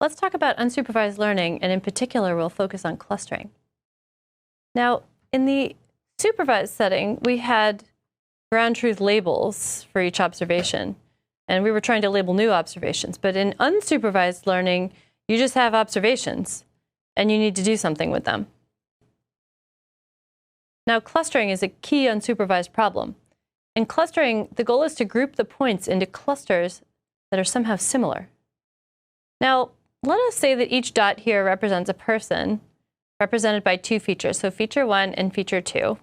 Let's talk about unsupervised learning, and in particular, we'll focus on clustering. Now, in the supervised setting, we had ground truth labels for each observation, and we were trying to label new observations. But in unsupervised learning, you just have observations, and you need to do something with them. Now, clustering is a key unsupervised problem. In clustering, the goal is to group the points into clusters that are somehow similar. Now, let us say that each dot here represents a person, represented by two features, so feature 1 and feature 2.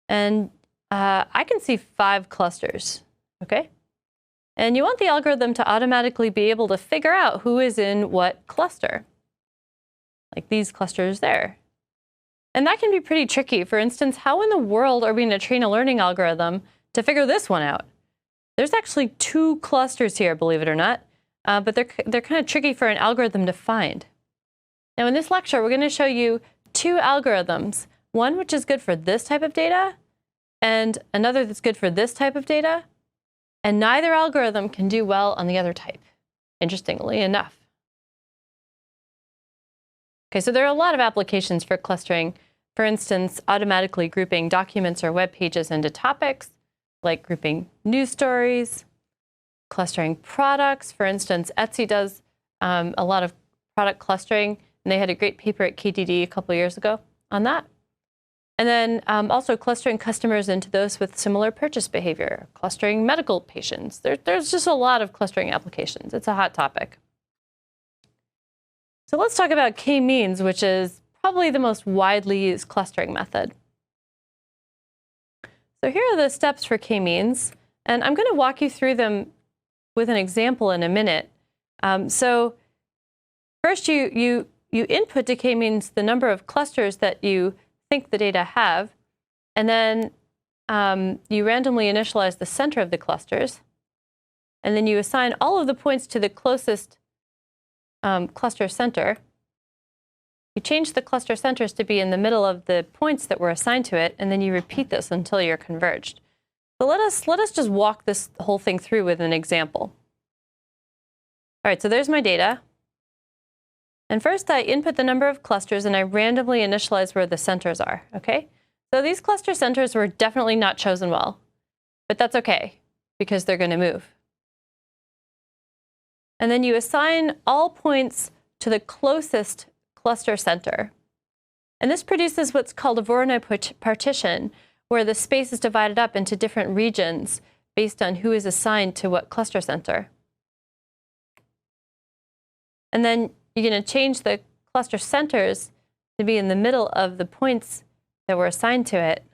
And I can see 5 clusters, okay? And you want the algorithm to automatically be able to figure out who is in what cluster, like these clusters there. And that can be pretty tricky. For instance, how in the world are we going to train a learning algorithm to figure this one out? There's actually 2 clusters here, believe it or not, but they're kind of tricky for an algorithm to find. Now, in this lecture, we're going to show you 2 algorithms, one which is good for this type of data, and another that's good for this type of data, and neither algorithm can do well on the other type, interestingly enough. Okay, so there are a lot of applications for clustering. For instance, automatically grouping documents or web pages into topics, like grouping news stories, clustering products. For instance, Etsy does a lot of product clustering, and they had a great paper at KDD a couple years ago on that. And then also clustering customers into those with similar purchase behavior, clustering medical patients. There's just a lot of clustering applications. It's a hot topic. So let's talk about k-means, which is probably the most widely used clustering method. So here are the steps for k-means, and I'm going to walk you through them with an example in a minute. So first, you input to k-means the number of clusters that you think the data have, and then you randomly initialize the center of the clusters, and then you assign all of the points to the closest cluster center. You change the cluster centers to be in the middle of the points that were assigned to it, and then you repeat this until you're converged. So let us just walk this whole thing through with an example. All right, so there's my data. And first, I input the number of clusters, and I randomly initialize where the centers are, okay? So these cluster centers were definitely not chosen well, but that's okay, because they're going to move. And then you assign all points to the closest cluster center. And this produces what's called a Voronoi partition, where the space is divided up into different regions based on who is assigned to what cluster center. And then you're going to change the cluster centers to be in the middle of the points that were assigned to it.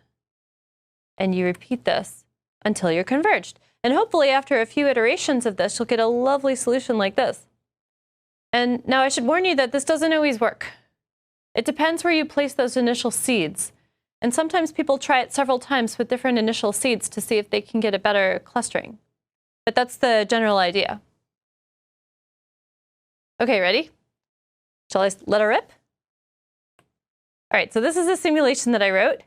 And you repeat this until you're converged. And hopefully, after a few iterations of this, you'll get a lovely solution like this. And now I should warn you that this doesn't always work. It depends where you place those initial seeds. And sometimes people try it several times with different initial seeds to see if they can get a better clustering. But that's the general idea. OK, ready? Shall I let her rip? All right, so this is a simulation that I wrote.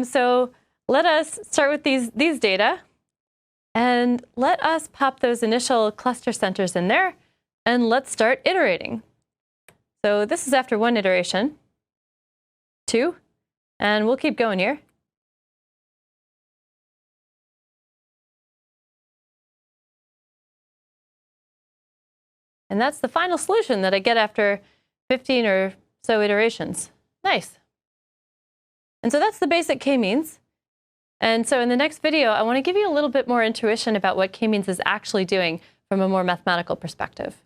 So let us start with these data. And let us pop those initial cluster centers in there, and let's start iterating. So this is after 1 iteration, 2, and we'll keep going here. And that's the final solution that I get after 15 or so iterations. Nice. And so that's the basic k-means. And so in the next video, I want to give you a little bit more intuition about what k-means is actually doing from a more mathematical perspective.